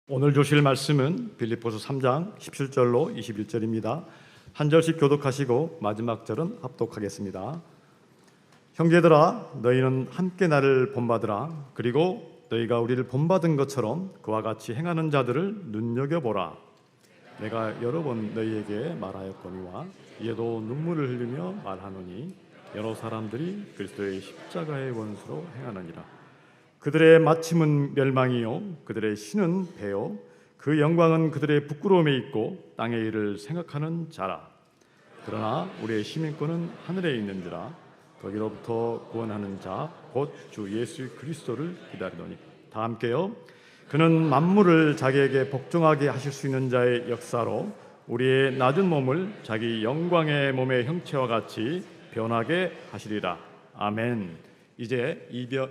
오늘 주실 말씀은 빌립보서 3장 17절로 21절입니다. 한 절씩 교독하시고 마지막 절은 합독하겠습니다. 형제들아, 너희는 함께 나를 본받으라. 그리고 너희가 우리를 본받은 것처럼 그와 같이 행하는 자들을 눈여겨보라. 내가 여러 번 너희에게 말하였거니와 이에도 눈물을 흘리며 말하노니 여러 사람들이 그리스도의 십자가의 원수로 행하느니라. 그들의 마침은 멸망이요 그들의 신은 배요 그 영광은 그들의 부끄러움에 있고 땅의 일을 생각하는 자라. 그러나 우리의 시민권은 하늘에 있는지라. 거기로부터 구원하는 자 곧 주 예수 그리스도를 기다리노니. 다 함께요. 그는 만물을 자기에게 복종하게 하실 수 있는 자의 역사로 우리의 낮은 몸을 자기 영광의 몸의 형체와 같이 변하게 하시리라. 아멘. 이제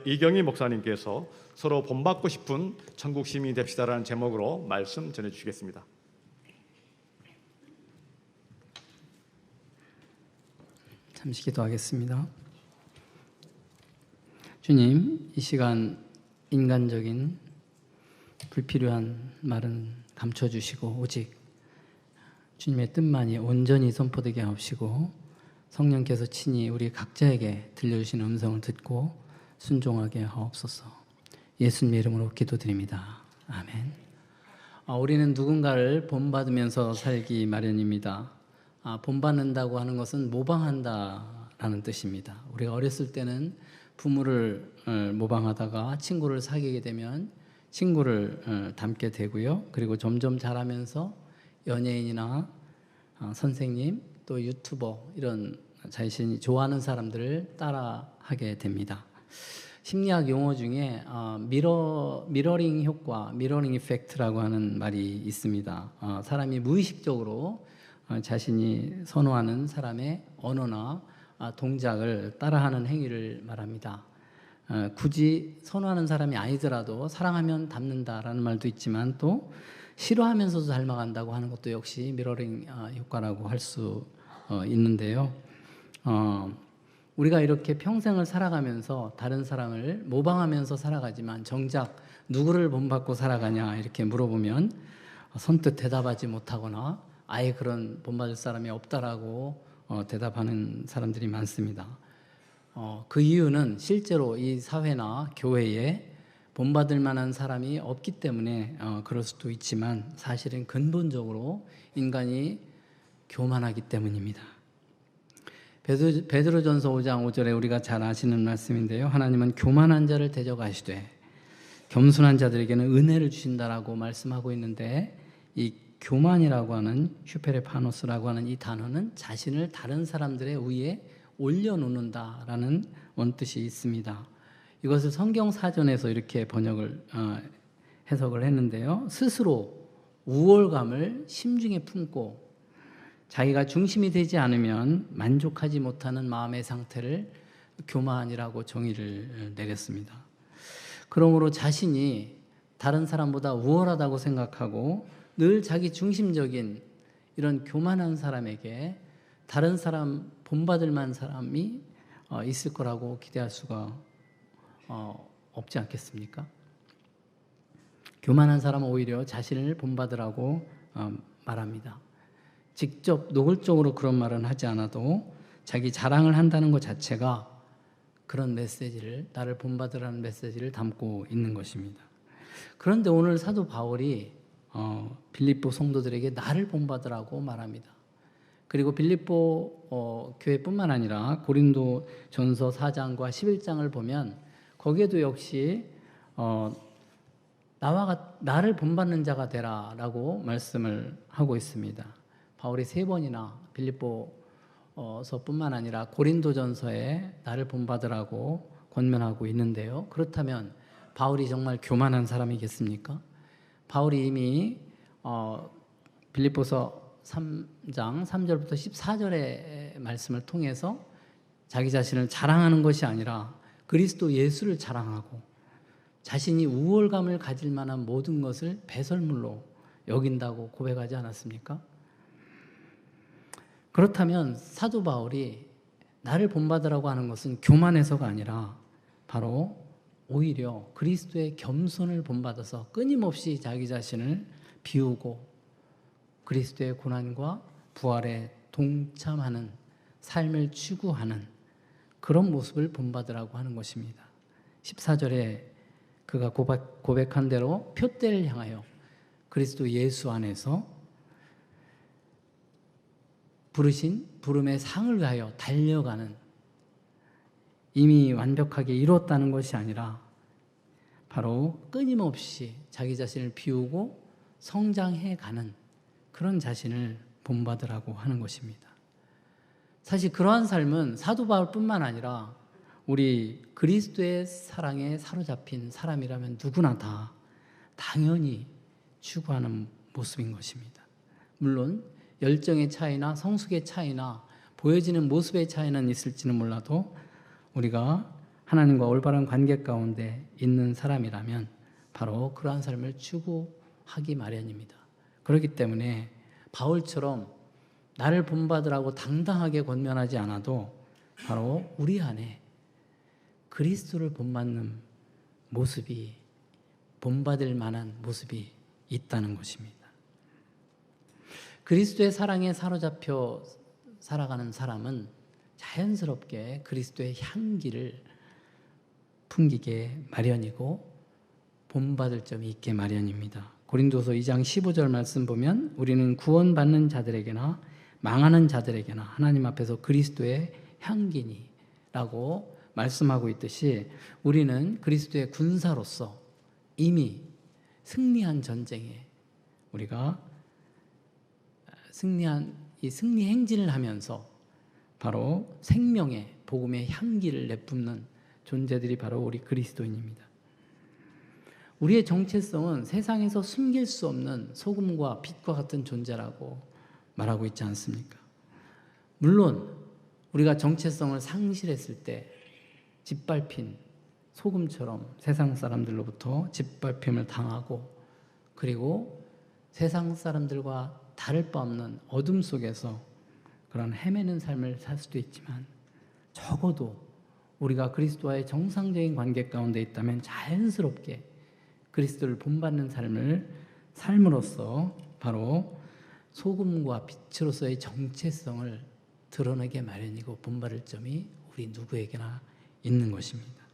이경희 목사님께서 서로 본받고 싶은 천국 시민이 됩시다라는 제목으로 말씀 전해주시겠습니다. 잠시 기도하겠습니다. 주님, 이 시간 인간적인 불필요한 말은 감춰주시고 오직 주님의 뜻만이 온전히 선포되게 하옵시고 성령께서 친히 우리 각자에게 들려주시는 음성을 듣고 순종하게 하옵소서. 예수님의 이름으로 기도드립니다. 아멘. 우리는 누군가를 본받으면서 살기 마련입니다. 본받는다고 하는 것은 모방한다라는 뜻입니다. 우리가 어렸을 때는 부모를 모방하다가 친구를 사귀게 되면 친구를 닮게 되고요. 그리고 점점 자라면서 연예인이나 선생님 또 유튜버 이런 자신이 좋아하는 사람들을 따라하게 됩니다. 심리학 용어 중에 미러링 효과, 미러링 이펙트라고 하는 말이 있습니다. 사람이 무의식적으로 자신이 선호하는 사람의 언어나 동작을 따라하는 행위를 말합니다. 굳이 선호하는 사람이 아니더라도 사랑하면 닮는다라는 말도 있지만 또 싫어하면서도 닮아간다고 하는 것도 역시 미러링 효과라고 할 수 있는데요. 우리가 이렇게 평생을 살아가면서 다른 사람을 모방하면서 살아가지만 정작 누구를 본받고 살아가냐 이렇게 물어보면 선뜻 대답하지 못하거나 아예 그런 본받을 사람이 없다라고 대답하는 사람들이 많습니다. 그 이유는 실제로 이 사회나 교회에 본받을 만한 사람이 없기 때문에 그럴 수도 있지만 사실은 근본적으로 인간이 교만하기 때문입니다. 베드로전서 5장 5절에 우리가 잘 아시는 말씀인데요. 하나님은 교만한 자를 대적하시되 겸손한 자들에게는 은혜를 주신다라고 말씀하고 있는데 이 교만이라고 하는 슈페레파노스라고 하는 이 단어는 자신을 다른 사람들의 위에 올려놓는다라는 원뜻이 있습니다. 이것을 성경 사전에서 이렇게 해석을 했는데요. 스스로 우월감을 심중에 품고 자기가 중심이 되지 않으면 만족하지 못하는 마음의 상태를 교만이라고 정의를 내렸습니다. 그러므로 자신이 다른 사람보다 우월하다고 생각하고 늘 자기 중심적인 이런 교만한 사람에게 다른 사람 본받을 만한 사람이 있을 거라고 기대할 수가 없지 않겠습니까? 교만한 사람은 오히려 자신을 본받으라고 말합니다. 직접 노골적으로 그런 말은 하지 않아도 자기 자랑을 한다는 것 자체가 그런 메시지를, 나를 본받으라는 메시지를 담고 있는 것입니다. 그런데 오늘 사도 바울이 빌립보 성도들에게 나를 본받으라고 말합니다. 그리고 빌립보 교회뿐만 아니라 고린도 전서 4장과 11장을 보면 거기에도 역시 나를 본받는 자가 되라라고 말씀을 하고 있습니다. 바울이 3번이나 빌립보서뿐만 아니라 고린도전서에 나를 본받으라고 권면하고 있는데요. 그렇다면 바울이 정말 교만한 사람이겠습니까? 바울이 이미 빌립보서 3장 3절부터 14절의 말씀을 통해서 자기 자신을 자랑하는 것이 아니라 그리스도 예수를 자랑하고 자신이 우월감을 가질 만한 모든 것을 배설물로 여긴다고 고백하지 않았습니까? 그렇다면 사도 바울이 나를 본받으라고 하는 것은 교만해서가 아니라 바로 오히려 그리스도의 겸손을 본받아서 끊임없이 자기 자신을 비우고 그리스도의 고난과 부활에 동참하는 삶을 추구하는 그런 모습을 본받으라고 하는 것입니다. 14절에 그가 고백한 대로 표대를 향하여 그리스도 예수 안에서 부르신 부름의 상을 위하여 달려가는, 이미 완벽하게 이뤘다는 것이 아니라 바로 끊임없이 자기 자신을 비우고 성장해가는 그런 자신을 본받으라고 하는 것입니다. 사실 그러한 삶은 사도 바울뿐만 아니라 우리 그리스도의 사랑에 사로잡힌 사람이라면 누구나 다 당연히 추구하는 모습인 것입니다. 물론 열정의 차이나 성숙의 차이나 보여지는 모습의 차이는 있을지는 몰라도 우리가 하나님과 올바른 관계 가운데 있는 사람이라면 바로 그러한 삶을 추구하기 마련입니다. 그렇기 때문에 바울처럼 나를 본받으라고 당당하게 권면하지 않아도 바로 우리 안에 그리스도를 본받는 모습이, 본받을 만한 모습이 있다는 것입니다. 그리스도의 사랑에 사로잡혀 살아가는 사람은 자연스럽게 그리스도의 향기를 풍기게 마련이고 본받을 점이 있게 마련입니다. 고린도서 2장 15절 말씀 보면 우리는 구원받는 자들에게나 망하는 자들에게나 하나님 앞에서 그리스도의 향기니 라고 말씀하고 있듯이 우리는 그리스도의 군사로서 이미 승리한 전쟁에 우리가 승리한 이 승리 행진을 하면서 바로 생명의 복음의 향기를 내뿜는 존재들이 바로 우리 그리스도인입니다. 우리의 정체성은 세상에서 숨길 수 없는 소금과 빛과 같은 존재라고 말하고 있지 않습니까? 물론 우리가 정체성을 상실했을 때 짓밟힌 소금처럼 세상 사람들로부터 짓밟힘을 당하고 그리고 세상 사람들과 다를 바 없는 어둠 속에서 그런 헤매는 삶을 살 수도 있지만 적어도 우리가 그리스도와의 정상적인 관계 가운데 있다면 자연스럽게 그리스도를 본받는 삶을 삶으로써 바로 소금과 빛으로서의 정체성을 드러내게 마련이고 본받을 점이 우리 누구에게나 있는 것입니다.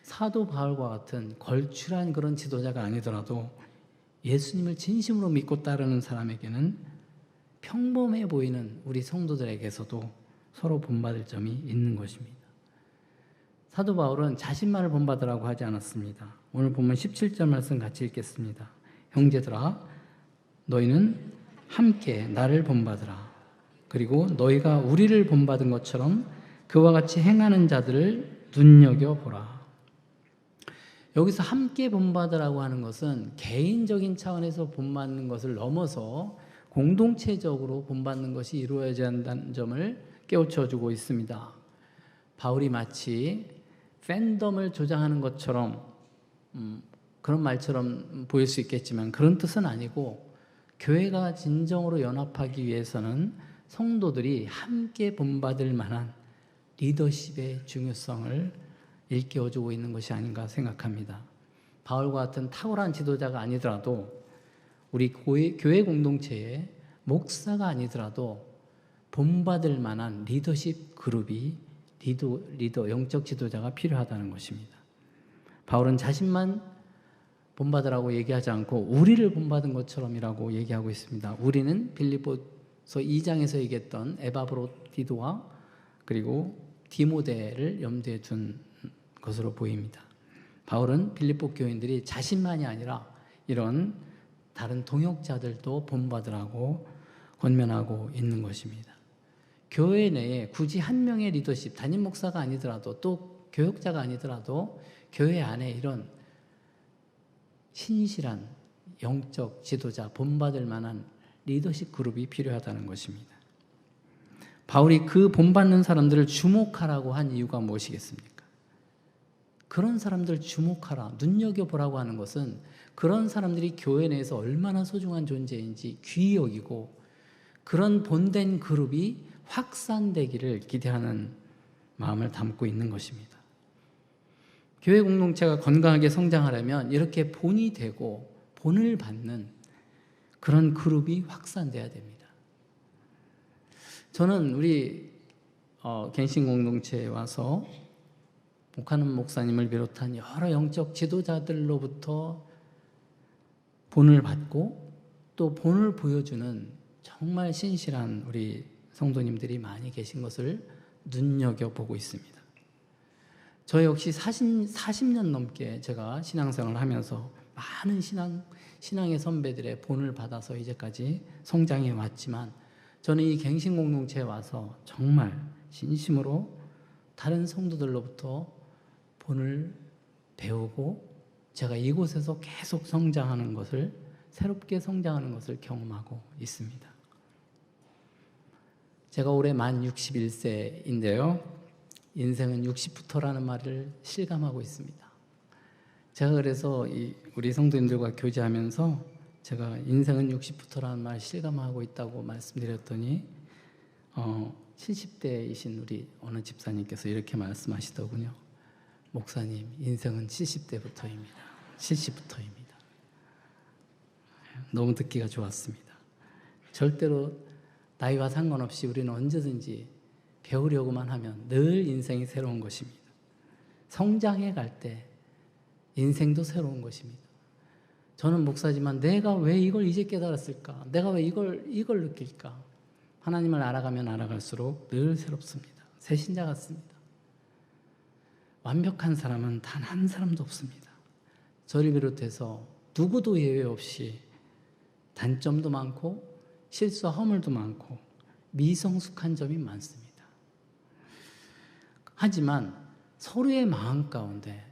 사도 바울과 같은 걸출한 그런 지도자가 아니더라도 예수님을 진심으로 믿고 따르는 사람에게는 평범해 보이는 우리 성도들에게서도 서로 본받을 점이 있는 것입니다. 사도 바울은 자신만을 본받으라고 하지 않았습니다. 오늘 보면 17절 말씀 같이 읽겠습니다. 형제들아 너희는 함께 나를 본받으라. 그리고 너희가 우리를 본받은 것처럼 그와 같이 행하는 자들을 눈여겨보라. 여기서 함께 본받으라고 하는 것은 개인적인 차원에서 본받는 것을 넘어서 공동체적으로 본받는 것이 이루어져야 한다는 점을 깨우쳐주고 있습니다. 바울이 마치 팬덤을 조장하는 것처럼 그런 말처럼 보일 수 있겠지만 그런 뜻은 아니고 교회가 진정으로 연합하기 위해서는 성도들이 함께 본받을 만한 리더십의 중요성을 일깨워주고 있는 것이 아닌가 생각합니다. 바울과 같은 탁월한 지도자가 아니더라도 우리 교회 공동체에 목사가 아니더라도 본받을 만한 리더십 그룹이 리더 영적 지도자가 필요하다는 것입니다. 바울은 자신만 본받으라고 얘기하지 않고 우리를 본받은 것처럼이라고 얘기하고 있습니다. 우리는 빌립보서 2장에서 얘기했던 에바브로디도와 그리고 디모데를 염두에 둔 것으로 보입니다. 바울은 빌립보 교인들이 자신만이 아니라 이런 다른 동역자들도 본받으라고 권면하고 있는 것입니다. 교회 내에 굳이 한 명의 리더십, 담임 목사가 아니더라도 또 교역자가 아니더라도 교회 안에 이런 신실한 영적 지도자, 본받을 만한 리더십 그룹이 필요하다는 것입니다. 바울이 그 본받는 사람들을 주목하라고 한 이유가 무엇이겠습니까? 그런 사람들 주목하라, 눈여겨보라고 하는 것은 그런 사람들이 교회 내에서 얼마나 소중한 존재인지 귀히 여기고 그런 본된 그룹이 확산되기를 기대하는 마음을 담고 있는 것입니다. 교회 공동체가 건강하게 성장하려면 이렇게 본이 되고 본을 받는 그런 그룹이 확산돼야 됩니다. 저는 우리 갱신 공동체에 와서 목하는 목사님을 비롯한 여러 영적 지도자들로부터 본을 받고 또 본을 보여주는 정말 신실한 우리 성도님들이 많이 계신 것을 눈여겨보고 있습니다. 저 역시 40년 넘게 제가 신앙생활을 하면서 많은 신앙의 선배들의 본을 받아서 이제까지 성장해 왔지만 저는 이 갱신 공동체에 와서 정말 진심으로 다른 성도들로부터 본을 배우고 제가 이곳에서 계속 성장하는 것을, 새롭게 성장하는 것을 경험하고 있습니다. 제가 올해 만 61세인데요. 인생은 60부터라는 말을 실감하고 있습니다. 제가 그래서 우리 성도님들과 교제하면서 제가 인생은 60부터라는 말 실감하고 있다고 말씀드렸더니 70대이신 우리 어느 집사님께서 이렇게 말씀하시더군요. 목사님, 인생은 70대부터입니다. 70부터입니다. 너무 듣기가 좋았습니다. 절대로 나이와 상관없이 우리는 언제든지 배우려고만 하면 늘 인생이 새로운 것입니다. 성장해 갈 때 인생도 새로운 것입니다. 저는 목사지만 내가 왜 이걸 이제 깨달았을까? 내가 왜 이걸 느낄까? 하나님을 알아가면 알아갈수록 늘 새롭습니다. 새신자 같습니다. 완벽한 사람은 단 한 사람도 없습니다. 저를 비롯해서 누구도 예외 없이 단점도 많고 실수와 허물도 많고 미성숙한 점이 많습니다. 하지만 서로의 마음 가운데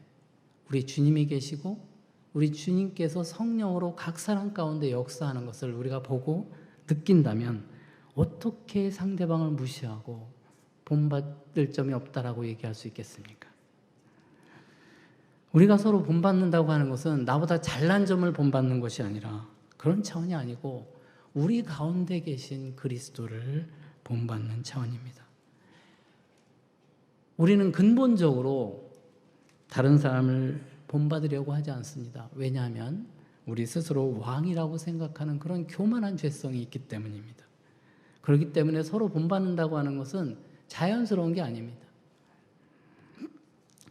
우리 주님이 계시고 우리 주님께서 성령으로 각 사람 가운데 역사하는 것을 우리가 보고 느낀다면 어떻게 상대방을 무시하고 본받을 점이 없다라고 얘기할 수 있겠습니까? 우리가 서로 본받는다고 하는 것은 나보다 잘난 점을 본받는 것이 아니라 그런 차원이 아니고 우리 가운데 계신 그리스도를 본받는 차원입니다. 우리는 근본적으로 다른 사람을 본받으려고 하지 않습니다. 왜냐하면 우리 스스로 왕이라고 생각하는 그런 교만한 죄성이 있기 때문입니다. 그렇기 때문에 서로 본받는다고 하는 것은 자연스러운 게 아닙니다.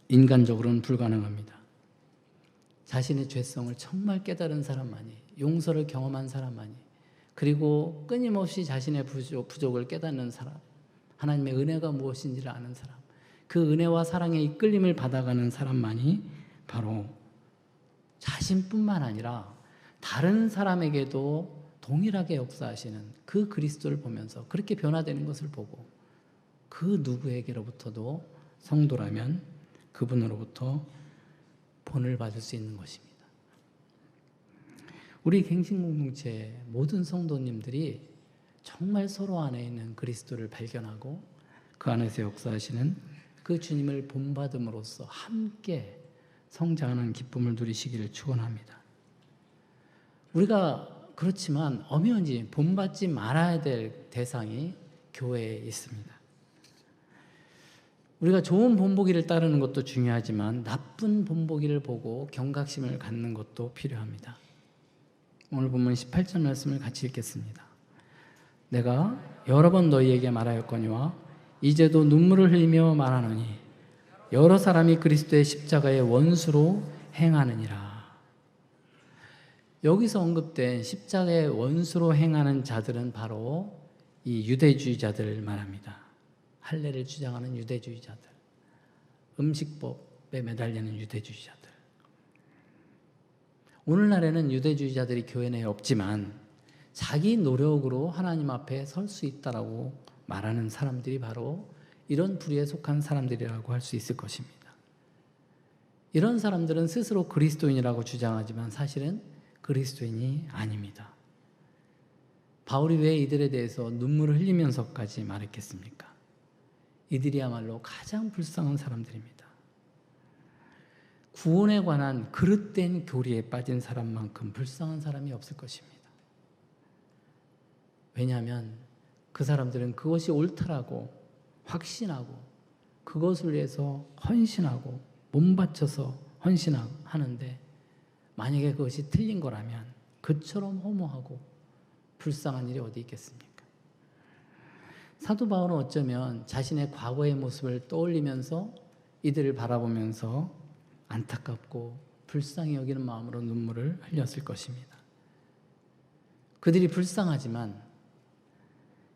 인간적으로는 불가능합니다. 자신의 죄성을 정말 깨달은 사람만이, 용서를 경험한 사람만이, 그리고 끊임없이 자신의 부족을 깨닫는 사람, 하나님의 은혜가 무엇인지를 아는 사람, 그 은혜와 사랑의 이끌림을 받아가는 사람만이 바로 자신뿐만 아니라 다른 사람에게도 동일하게 역사하시는 그 그리스도를 보면서 그렇게 변화되는 것을 보고 그 누구에게로부터도 성도라면 그분으로부터 본을 받을 수 있는 것입니다. 우리 갱신공동체 모든 성도님들이 정말 서로 안에 있는 그리스도를 발견하고 그 안에서 역사하시는 그 주님을 본받음으로써 함께 성장하는 기쁨을 누리시기를 축원합니다. 우리가 그렇지만 엄연히 본받지 말아야 될 대상이 교회에 있습니다. 우리가 좋은 본보기를 따르는 것도 중요하지만 나쁜 본보기를 보고 경각심을 갖는 것도 필요합니다. 오늘 본문 18절 말씀을 같이 읽겠습니다. 내가 여러 번 너희에게 말하였거니와 이제도 눈물을 흘리며 말하노니 여러 사람이 그리스도의 십자가의 원수로 행하느니라. 여기서 언급된 십자가의 원수로 행하는 자들은 바로 이 유대주의자들을 말합니다. 할례를 주장하는 유대주의자들, 음식법에 매달리는 유대주의자들. 오늘날에는 유대주의자들이 교회 내에 없지만 자기 노력으로 하나님 앞에 설 수 있다라고 말하는 사람들이 바로 이런 부류에 속한 사람들이라고 할 수 있을 것입니다. 이런 사람들은 스스로 그리스도인이라고 주장하지만 사실은 그리스도인이 아닙니다. 바울이 왜 이들에 대해서 눈물을 흘리면서까지 말했겠습니까? 이들이야말로 가장 불쌍한 사람들입니다. 구원에 관한 그릇된 교리에 빠진 사람만큼 불쌍한 사람이 없을 것입니다. 왜냐하면 그 사람들은 그것이 옳다라고 확신하고 그것을 위해서 헌신하고 몸 바쳐서 헌신하는데 만약에 그것이 틀린 거라면 그처럼 허무하고 불쌍한 일이 어디 있겠습니까? 사도 바울은 어쩌면 자신의 과거의 모습을 떠올리면서 이들을 바라보면서 안타깝고 불쌍히 여기는 마음으로 눈물을 흘렸을 것입니다. 그들이 불쌍하지만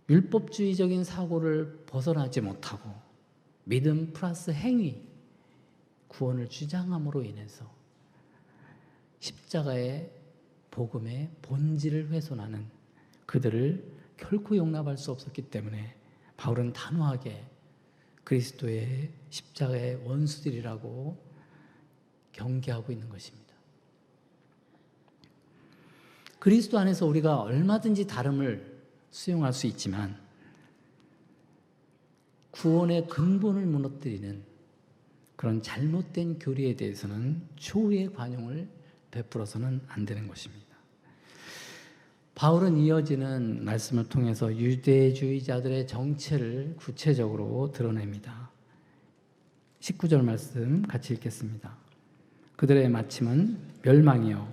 율법주의적인 사고를 벗어나지 못하고 믿음 플러스 행위, 구원을 주장함으로 인해서 십자가의 복음의 본질을 훼손하는 그들을 결코 용납할 수 없었기 때문에 바울은 단호하게 그리스도의 십자가의 원수들이라고 경계하고 있는 것입니다. 그리스도 안에서 우리가 얼마든지 다름을 수용할 수 있지만 구원의 근본을 무너뜨리는 그런 잘못된 교리에 대해서는 초유의 관용을 베풀어서는 안 되는 것입니다. 바울은 이어지는 말씀을 통해서 유대주의자들의 정체를 구체적으로 드러냅니다. 19절 말씀 같이 읽겠습니다. 그들의 마침은 멸망이요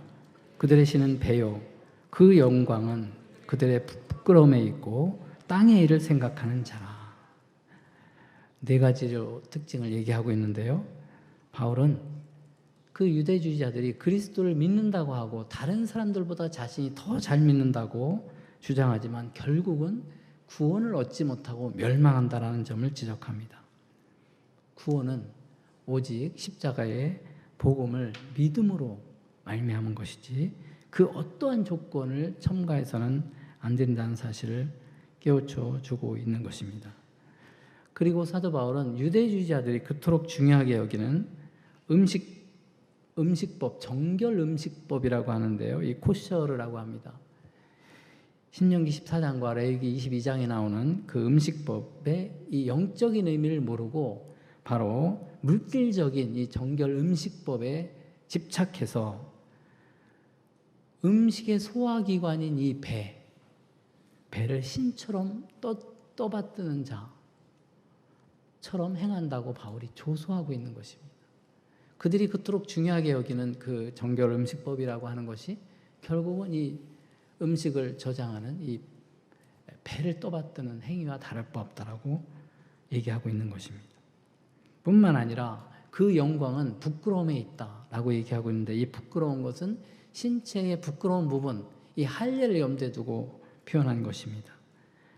그들의 신은 배요 그 영광은 그들의 부끄러움에 있고 땅의 일을 생각하는 자라. 네 가지로 특징을 얘기하고 있는데요. 바울은 그 유대주의자들이 그리스도를 믿는다고 하고 다른 사람들보다 자신이 더 잘 믿는다고 주장하지만 결국은 구원을 얻지 못하고 멸망한다라는 점을 지적합니다. 구원은 오직 십자가의 복음을 믿음으로 말미암은 것이지 그 어떠한 조건을 첨가해서는 안 된다는 사실을 깨우쳐 주고 있는 것입니다. 그리고 사도 바울은 유대주의자들이 그토록 중요하게 여기는 음식법, 정결 음식법이라고 하는데요. 이 코셔르라고 합니다. 신명기 14장과 레위기 22장에 나오는 그 음식법의 이 영적인 의미를 모르고 바로 물질적인 이 정결 음식법에 집착해서 음식의 소화기관인 이 배를 신처럼 떠받드는 자처럼 행한다고 바울이 조소하고 있는 것입니다. 그들이 그토록 중요하게 여기는 그 정결 음식법이라고 하는 것이 결국은 이 음식을 저장하는 이 배를 떠받드는 행위와 다를 바 없다라고 얘기하고 있는 것입니다. 뿐만 아니라 그 영광은 부끄러움에 있다라고 얘기하고 있는데 이 부끄러운 것은 신체의 부끄러운 부분, 이 할례를 염두에 두고 표현한 것입니다.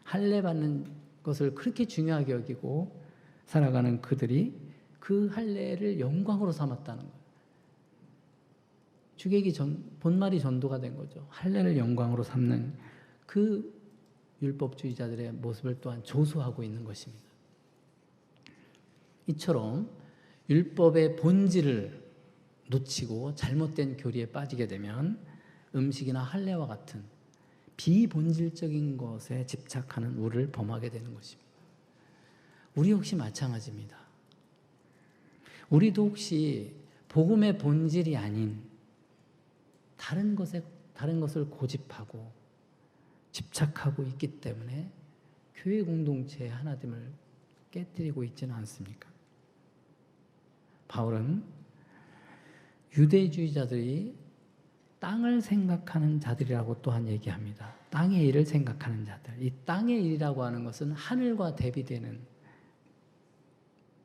할례 받는 것을 그렇게 중요하게 여기고 살아가는 그들이 그 할례를 영광으로 삼았다는 거예요. 주객이 본말이 전도가 된 거죠. 할례를 영광으로 삼는 그 율법주의자들의 모습을 또한 조소하고 있는 것입니다. 이처럼 율법의 본질을 놓치고 잘못된 교리에 빠지게 되면 음식이나 할례와 같은 비본질적인 것에 집착하는 우를 범하게 되는 것입니다. 우리 역시 마찬가지입니다. 우리도 혹시 복음의 본질이 아닌 다른 것을 고집하고 집착하고 있기 때문에 교회 공동체의 하나됨을 깨뜨리고 있지는 않습니까? 바울은 유대주의자들이 땅을 생각하는 자들이라고 또한 얘기합니다. 땅의 일을 생각하는 자들. 이 땅의 일이라고 하는 것은 하늘과 대비되는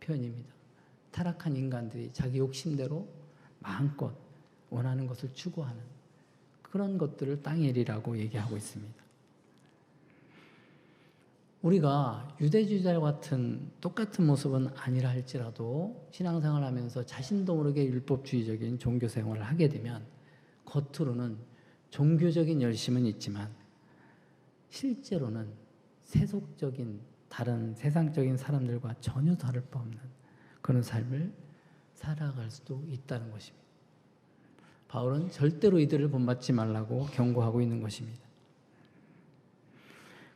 표현입니다. 타락한 인간들이 자기 욕심대로 마음껏 원하는 것을 추구하는 그런 것들을 땅의 일이라고 얘기하고 있습니다. 우리가 유대주의자 같은 똑같은 모습은 아니라 할지라도 신앙생활을 하면서 자신도 모르게 율법주의적인 종교생활을 하게 되면 겉으로는 종교적인 열심은 있지만 실제로는 세속적인 다른 세상적인 사람들과 전혀 다를 바 없는 그런 삶을 살아갈 수도 있다는 것입니다. 바울은 절대로 이들을 본받지 말라고 경고하고 있는 것입니다.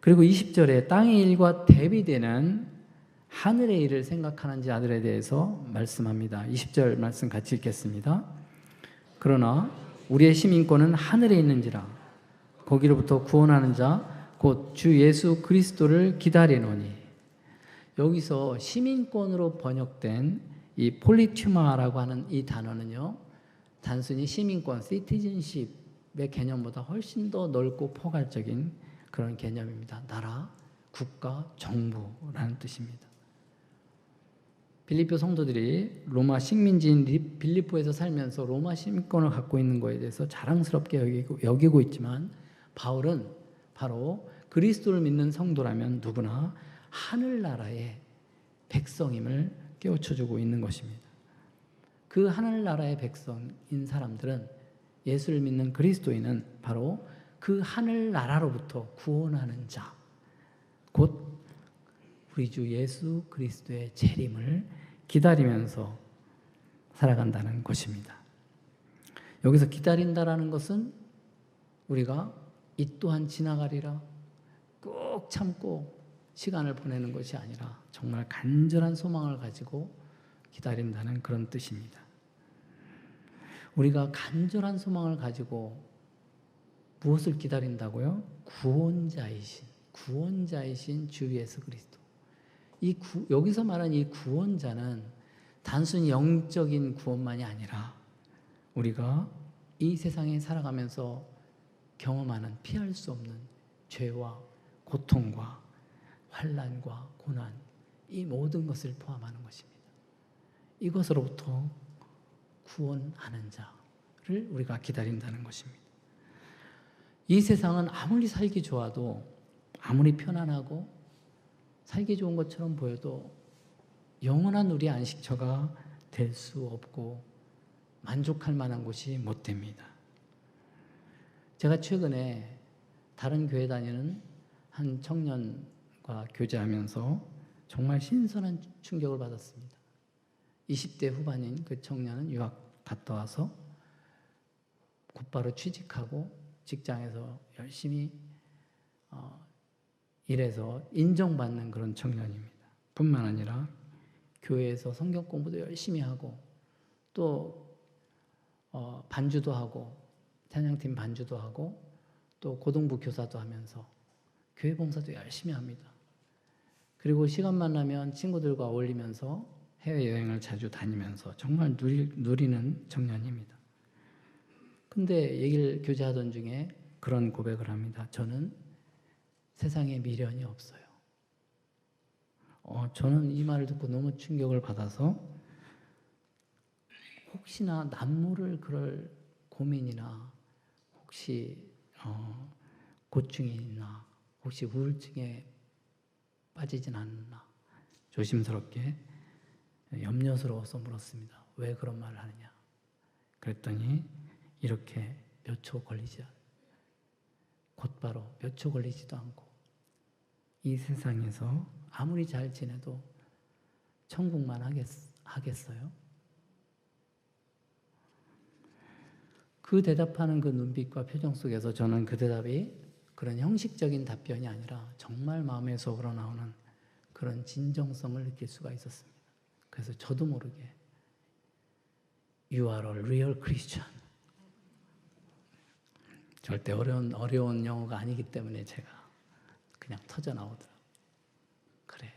그리고 20절에 땅의 일과 대비되는 하늘의 일을 생각하는 자들에 대해서 말씀합니다. 20절 말씀 같이 읽겠습니다. 그러나 우리의 시민권은 하늘에 있는지라 거기로부터 구원하는 자 곧 주 예수 그리스도를 기다리노니. 여기서 시민권으로 번역된 이 폴리튜마라고 하는 이 단어는요, 단순히 시민권, 시티즌십의 개념보다 훨씬 더 넓고 포괄적인 그런 개념입니다. 나라, 국가, 정부라는 뜻입니다. 빌립보 성도들이 로마 식민지인 빌립보에서 살면서 로마 시민권을 갖고 있는 것에 대해서 자랑스럽게 여기고 있지만, 바울은 바로 그리스도를 믿는 성도라면 누구나 하늘나라의 백성임을 깨우쳐주고 있는 것입니다. 그 하늘나라의 백성인 사람들은, 예수를 믿는 그리스도인은 바로 그 하늘나라로부터 구원하는 자, 곧 우리 주 예수 그리스도의 재림을 기다리면서 살아간다는 것입니다. 여기서 기다린다라는 것은 우리가 이 또한 지나가리라 꾹 참고 시간을 보내는 것이 아니라 정말 간절한 소망을 가지고 기다린다는 그런 뜻입니다. 우리가 간절한 소망을 가지고 무엇을 기다린다고요? 구원자이신 주 예수 그리스도. 여기서 말하는 이 구원자는 단순히 영적인 구원만이 아니라 우리가 이 세상에 살아가면서 경험하는 피할 수 없는 죄와 고통과 환난과 고난, 이 모든 것을 포함하는 것입니다. 이것으로부터 구원하는 자를 우리가 기다린다는 것입니다. 이 세상은 아무리 살기 좋아도, 아무리 편안하고 살기 좋은 것처럼 보여도 영원한 우리 안식처가 될 수 없고 만족할 만한 곳이 못 됩니다. 제가 최근에 다른 교회 다니는 한 청년과 교제하면서 정말 신선한 충격을 받았습니다. 20대 후반인 그 청년은 유학 갔다 와서 곧바로 취직하고 직장에서 열심히 일해서 인정받는 그런 청년입니다. 뿐만 아니라 교회에서 성경 공부도 열심히 하고 또 반주도 하고 찬양팀 반주도 하고 또 고등부 교사도 하면서 교회 봉사도 열심히 합니다. 그리고 시간만 나면 친구들과 어울리면서 해외여행을 자주 다니면서 정말 누리는 청년입니다. 근데 교제하던 중에 그런 고백을 합니다. 저는 세상에 미련이 없어요. 저는 이 말을 듣고 너무 충격을 받아서 혹시나 남모를 그럴 고민이나 혹시 고충이 있나, 혹시 우울증에 빠지진 않나 조심스럽게 염려스러워서 물었습니다. 왜 그런 말을 하느냐? 그랬더니 이렇게 곧바로 몇 초 걸리지도 않고 이 세상에서 아무리 잘 지내도 천국만 하겠어요? 그 대답하는 그 눈빛과 표정 속에서 저는 그 대답이 그런 형식적인 답변이 아니라 정말 마음에서 우러나오는 그런 진정성을 느낄 수가 있었습니다. 그래서 저도 모르게 You are a real Christian. 절대 어려운 영어가 아니기 때문에 제가 그냥 터져 나오더라고요. 그래,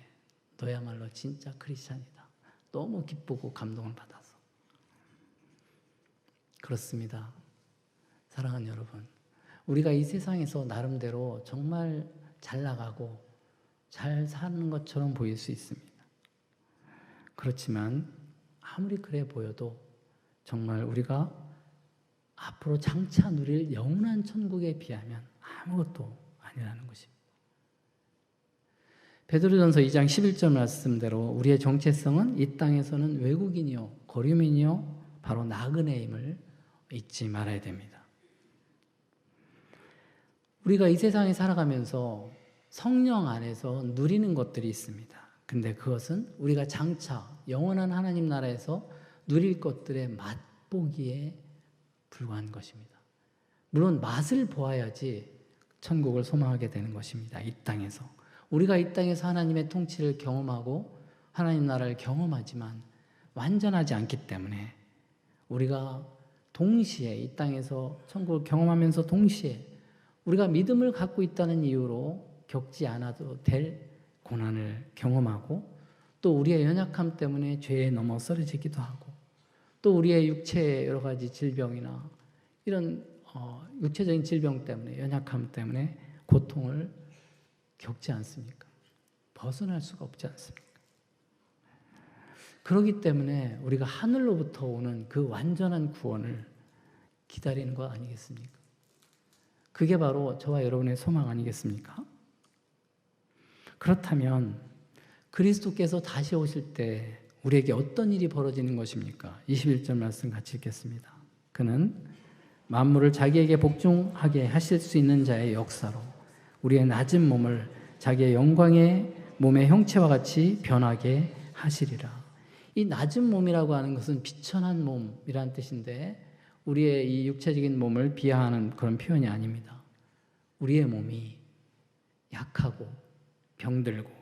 너야말로 진짜 크리스찬이다. 너무 기쁘고 감동을 받아서. 그렇습니다. 사랑하는 여러분, 우리가 이 세상에서 나름대로 정말 잘 나가고 잘 사는 것처럼 보일 수 있습니다. 그렇지만 아무리 그래 보여도 정말 우리가 앞으로 장차 누릴 영원한 천국에 비하면 아무것도 아니라는 것입니다. 베드로전서 2장 11절 말씀대로 우리의 정체성은 이 땅에서는 외국인이요 거류민이요 바로 나그네임을 잊지 말아야 됩니다. 우리가 이 세상에 살아가면서 성령 안에서 누리는 것들이 있습니다. 근데 그것은 우리가 장차 영원한 하나님 나라에서 누릴 것들의 맛보기에 불과한 것입니다. 물론 맛을 보아야지 천국을 소망하게 되는 것입니다. 이 땅에서. 우리가 이 땅에서 하나님의 통치를 경험하고 하나님 나라를 경험하지만 완전하지 않기 때문에 우리가 동시에 이 땅에서 천국을 경험하면서 동시에 우리가 믿음을 갖고 있다는 이유로 겪지 않아도 될 고난을 경험하고 또 우리의 연약함 때문에 죄에 넘어 쓰러지기도 하고 또 우리의 육체의 여러 가지 질병이나 이런 육체적인 질병 때문에 연약함 때문에 고통을 겪지 않습니까? 벗어날 수가 없지 않습니까? 그렇기 때문에 우리가 하늘로부터 오는 그 완전한 구원을 기다리는 것 아니겠습니까? 그게 바로 저와 여러분의 소망 아니겠습니까? 그렇다면 그리스도께서 다시 오실 때 우리에게 어떤 일이 벌어지는 것입니까? 21절 말씀 같이 읽겠습니다. 그는 만물을 자기에게 복종하게 하실 수 있는 자의 역사로 우리의 낮은 몸을 자기의 영광의 몸의 형체와 같이 변하게 하시리라. 이 낮은 몸이라고 하는 것은 비천한 몸이라는 뜻인데 우리의 이 육체적인 몸을 비하하는 그런 표현이 아닙니다. 우리의 몸이 약하고 병들고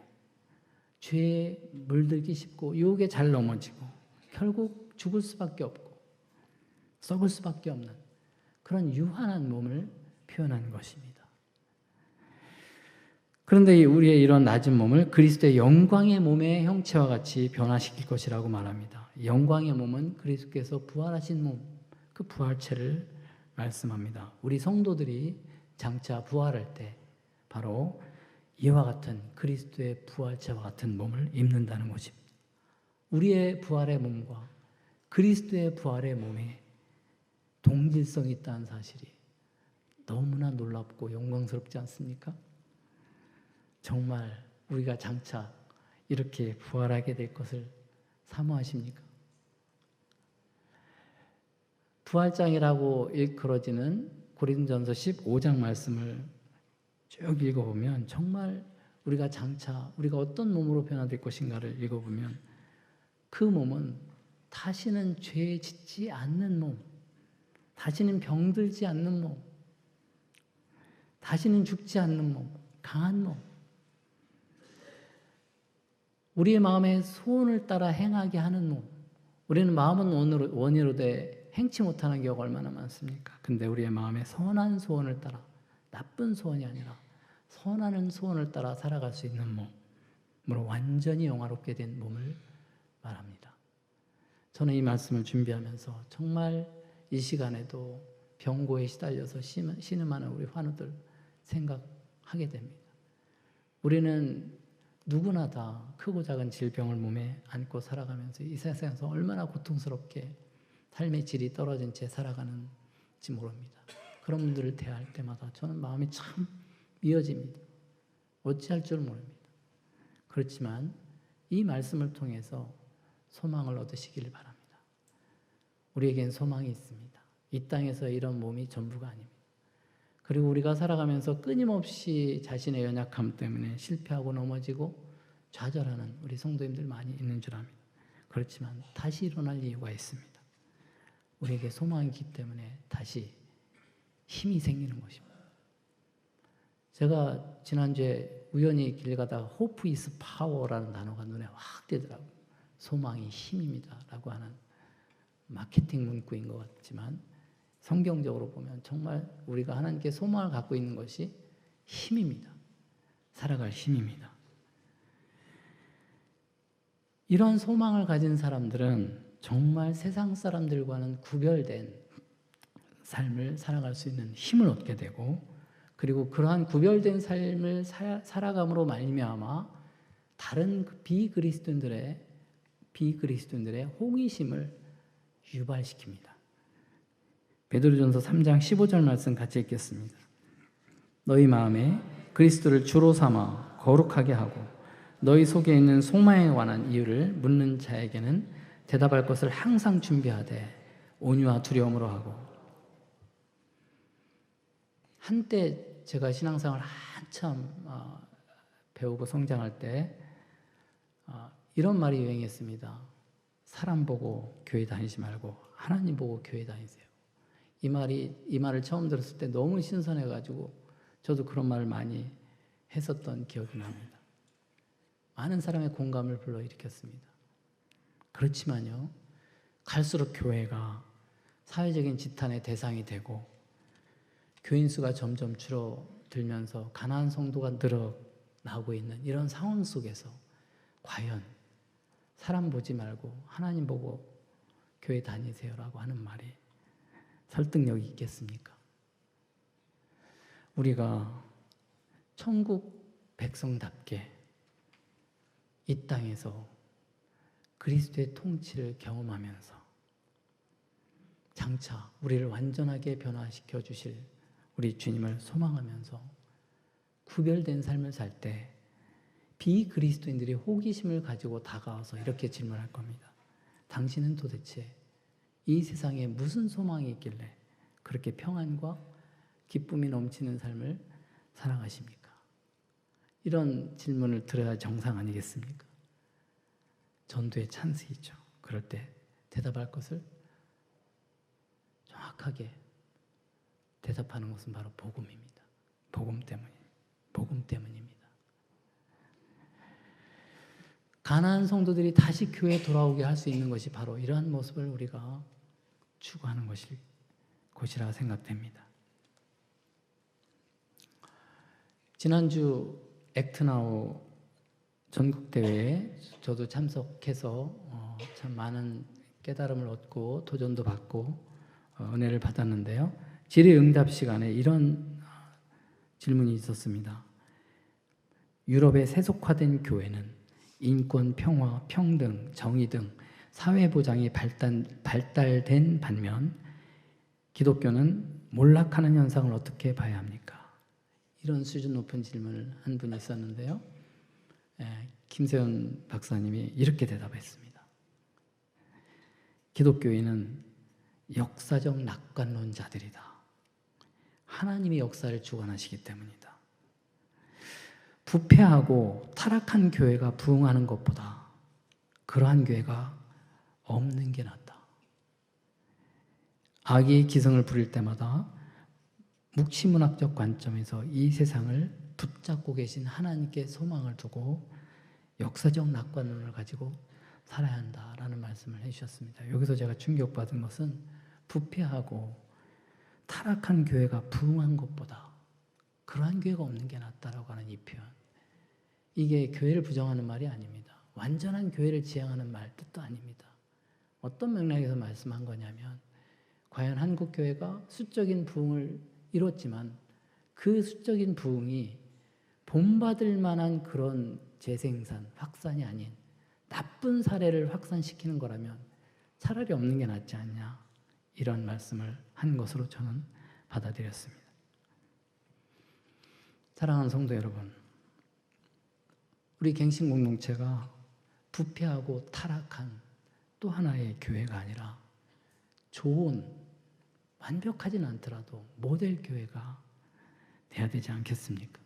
죄에 물들기 쉽고 유혹에 잘 넘어지고 결국 죽을 수밖에 없고 썩을 수밖에 없는 그런 유한한 몸을 표현하는 것입니다. 그런데 우리의 이런 낮은 몸을 그리스도의 영광의 몸의 형체와 같이 변화시킬 것이라고 말합니다. 영광의 몸은 그리스도께서 부활하신 몸, 그 부활체를 말씀합니다. 우리 성도들이 장차 부활할 때 바로 이와 같은 그리스도의 부활체와 같은 몸을 입는다는 것입니다. 우리의 부활의 몸과 그리스도의 부활의 몸에 동질성이 있다는 사실이 너무나 놀랍고 영광스럽지 않습니까? 정말 우리가 장차 이렇게 부활하게 될 것을 사모하십니까? 부활장이라고 일컬어지는 고린도전서 15장 말씀을 쭉 읽어보면 정말 우리가 장차 우리가 어떤 몸으로 변화될 것인가를 읽어보면 그 몸은 다시는 죄에 짓지 않는 몸, 다시는 병들지 않는 몸, 다시는 죽지 않는 몸, 강한 몸, 우리의 마음의 소원을 따라 행하게 하는 몸. 우리는 마음은 원이로되 행치 못하는 경우가 얼마나 많습니까? 근데 우리의 마음의 선한 소원을 따라, 나쁜 소원이 아니라 선한 소원을 따라 살아갈 수 있는 몸으로 완전히 영화롭게 된 몸을 말합니다. 저는 이 말씀을 준비하면서 정말 이 시간에도 병고에 시달려서 신음하는 우리 환우들 생각하게 됩니다. 우리는 누구나 다 크고 작은 질병을 몸에 안고 살아가면서 이 세상에서 얼마나 고통스럽게 삶의 질이 떨어진 채 살아가는지 모릅니다. 그런 분들을 대할 때마다 저는 마음이 참 미어집니다. 어찌할 줄 모릅니다. 그렇지만 이 말씀을 통해서 소망을 얻으시길 바랍니다. 우리에겐 소망이 있습니다. 이 땅에서 이런 몸이 전부가 아닙니다. 그리고 우리가 살아가면서 끊임없이 자신의 연약함 때문에 실패하고 넘어지고 좌절하는 우리 성도님들 많이 있는 줄 압니다. 그렇지만 다시 일어날 이유가 있습니다. 우리에게 소망이 있기 때문에 다시 힘이 생기는 것입니다. 제가 지난주에 우연히 길 가다가 hope is power라는 단어가 눈에 확 띄더라고요. 소망이 힘입니다 라고 하는 마케팅 문구인 것 같지만 성경적으로 보면 정말 우리가 하나님께 소망을 갖고 있는 것이 힘입니다. 살아갈 힘입니다. 이런 소망을 가진 사람들은 정말 세상 사람들과는 구별된 삶을 살아갈 수 있는 힘을 얻게 되고 그리고 그러한 구별된 삶을 살아감으로 말미암아 다른 비그리스도인들의 호기심을 유발시킵니다. 베드로전서 3장 15절 말씀 같이 읽겠습니다. 너희 마음에 그리스도를 주로 삼아 거룩하게 하고 너희 속에 있는 소망에 관한 이유를 묻는 자에게는 대답할 것을 항상 준비하되 온유와 두려움으로 하고. 한때 제가 신앙생활 한참 배우고 성장할 때 이런 말이 유행했습니다. 사람 보고 교회 다니지 말고 하나님 보고 교회 다니세요. 이 말을 처음 들었을 때 너무 신선해가지고 저도 그런 말을 많이 했었던 기억이 납니다. 많은 사람의 공감을 불러일으켰습니다. 그렇지만요, 갈수록 교회가 사회적인 지탄의 대상이 되고 교인 수가 점점 줄어들면서 가난한 성도가 늘어나고 있는 이런 상황 속에서 과연 사람 보지 말고 하나님 보고 교회 다니세요라고 하는 말이 설득력이 있겠습니까? 우리가 천국 백성답게 이 땅에서 그리스도의 통치를 경험하면서 장차 우리를 완전하게 변화시켜 주실 우리 주님을 소망하면서 구별된 삶을 살 때 비그리스도인들이 호기심을 가지고 다가와서 이렇게 질문할 겁니다. 당신은 도대체 이 세상에 무슨 소망이 있길래 그렇게 평안과 기쁨이 넘치는 삶을 살아가십니까? 이런 질문을 들어야 정상 아니겠습니까? 전도의 찬스이죠. 그럴 때 대답할 것을 정확하게 대답하는 것은 바로 복음입니다. 복음 때문입니다. 가난한 성도들이 다시 교회에 돌아오게 할 수 있는 것이 바로 이러한 모습을 우리가 추구하는 것이라 생각됩니다. 지난주 액트나우 전국대회에 저도 참석해서 참 많은 깨달음을 얻고 도전도 받고 은혜를 받았는데요. 질의응답 시간에 이런 질문이 있었습니다. 유럽의 세속화된 교회는 인권, 평화, 평등, 정의 등 사회보장이 발달된 반면 기독교는 몰락하는 현상을 어떻게 봐야 합니까? 이런 수준 높은 질문을 한 분이 있었는데요. 김세현 박사님이 이렇게 대답했습니다. 기독교인은 역사적 낙관론자들이다. 하나님의 역사를 주관하시기 때문이다. 부패하고 타락한 교회가 부흥하는 것보다 그러한 교회가 없는 게 낫다. 악이 기승을 부릴 때마다 묵시문학적 관점에서 이 세상을 붙잡고 계신 하나님께 소망을 두고 역사적 낙관론을 가지고 살아야 한다라는 말씀을 해주셨습니다. 여기서 제가 충격받은 것은 부패하고 타락한 교회가 부흥한 것보다 그러한 교회가 없는 게 낫다라고 하는 이 표현. 이게 교회를 부정하는 말이 아닙니다. 완전한 교회를 지향하는 말 뜻도 아닙니다. 어떤 맥락에서 말씀한 거냐면 과연 한국 교회가 수적인 부흥을 이뤘지만 그 수적인 부흥이 본받을 만한 그런 재생산, 확산이 아닌 나쁜 사례를 확산시키는 거라면 차라리 없는 게 낫지 않냐 이런 말씀을 한 것으로 저는 받아들였습니다. 사랑하는 성도 여러분, 우리 갱신 공동체가 부패하고 타락한 또 하나의 교회가 아니라 좋은, 완벽하진 않더라도 모델 교회가 돼야 되지 않겠습니까?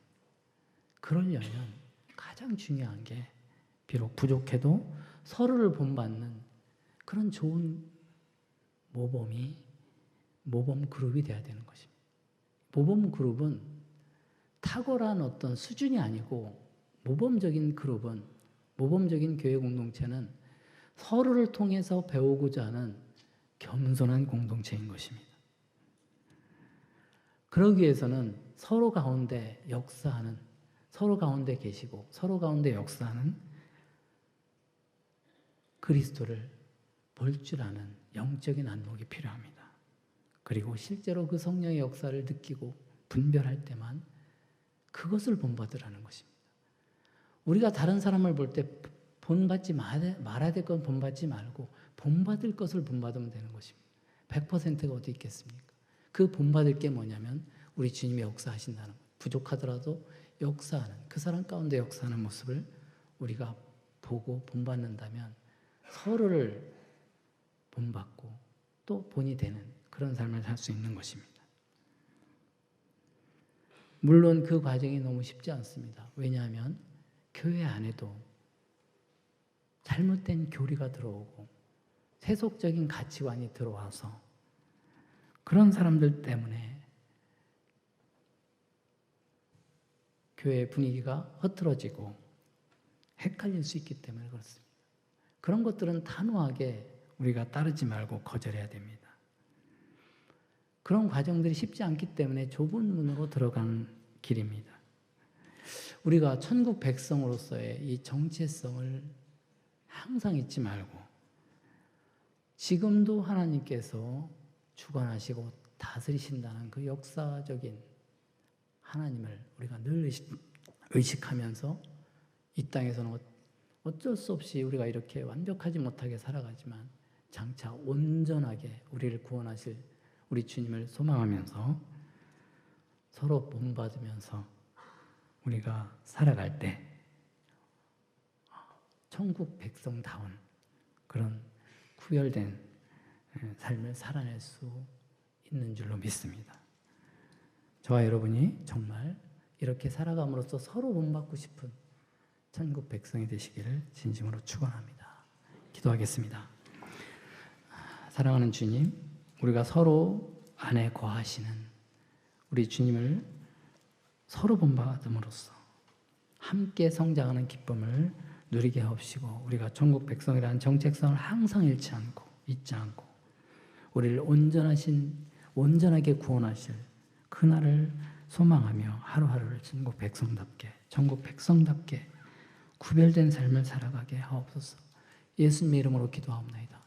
그러려면 가장 중요한 게 비록 부족해도 서로를 본받는 그런 좋은 모범 그룹이 돼야 되는 것입니다. 모범 그룹은 탁월한 어떤 수준이 아니고 모범적인 그룹은, 모범적인 교회 공동체는 서로를 통해서 배우고자 하는 겸손한 공동체인 것입니다. 그러기 위해서는 서로 가운데 역사하는, 서로 가운데 계시고 서로 가운데 역사하는 그리스도를 볼 줄 아는 영적인 안목이 필요합니다. 그리고 실제로 그 성령의 역사를 느끼고 분별할 때만 그것을 본받으라는 것입니다. 우리가 다른 사람을 볼 때 본받지 말아야 될 건 본받지 말고 본받을 것을 본받으면 되는 것입니다. 100%가 어디 있겠습니까? 그 본받을 게 뭐냐면 우리 주님이 역사하신다는 것. 부족하더라도 역사하는, 그 사람 가운데 역사하는 모습을 우리가 보고 본받는다면 서로를 본받고 또 본이 되는 그런 삶을 살 수 있는 것입니다. 물론 그 과정이 너무 쉽지 않습니다. 왜냐하면 교회 안에도 잘못된 교리가 들어오고 세속적인 가치관이 들어와서 그런 사람들 때문에 교회 분위기가 흐트러지고 헷갈릴 수 있기 때문에 그렇습니다. 그런 것들은 단호하게 우리가 따르지 말고 거절해야 됩니다. 그런 과정들이 쉽지 않기 때문에 좁은 문으로 들어가는 길입니다. 우리가 천국 백성으로서의 이 정체성을 항상 잊지 말고 지금도 하나님께서 주관하시고 다스리신다는 그 역사적인 하나님을 우리가 늘 의식하면서 이 땅에서는 어쩔 수 없이 우리가 이렇게 완벽하지 못하게 살아가지만 장차 온전하게 우리를 구원하실 우리 주님을 소망하면서 서로 본받으면서 우리가 살아갈 때 천국 백성다운 그런 구별된 삶을 살아낼 수 있는 줄로 믿습니다. 저와 여러분이 정말 이렇게 살아감으로써 서로 본받고 싶은 천국 백성이 되시기를 진심으로 축원합니다. 기도하겠습니다. 사랑하는 주님, 우리가 서로 안에 거하시는 우리 주님을 서로 본받음으로써 함께 성장하는 기쁨을 누리게 하옵시고 우리가 천국 백성이라는 정체성을 항상 잃지 않고 우리를 온전하게 구원하실 그날을 소망하며 하루하루를 천국 백성답게 구별된 삶을 살아가게 하옵소서. 예수님의 이름으로 기도하옵나이다.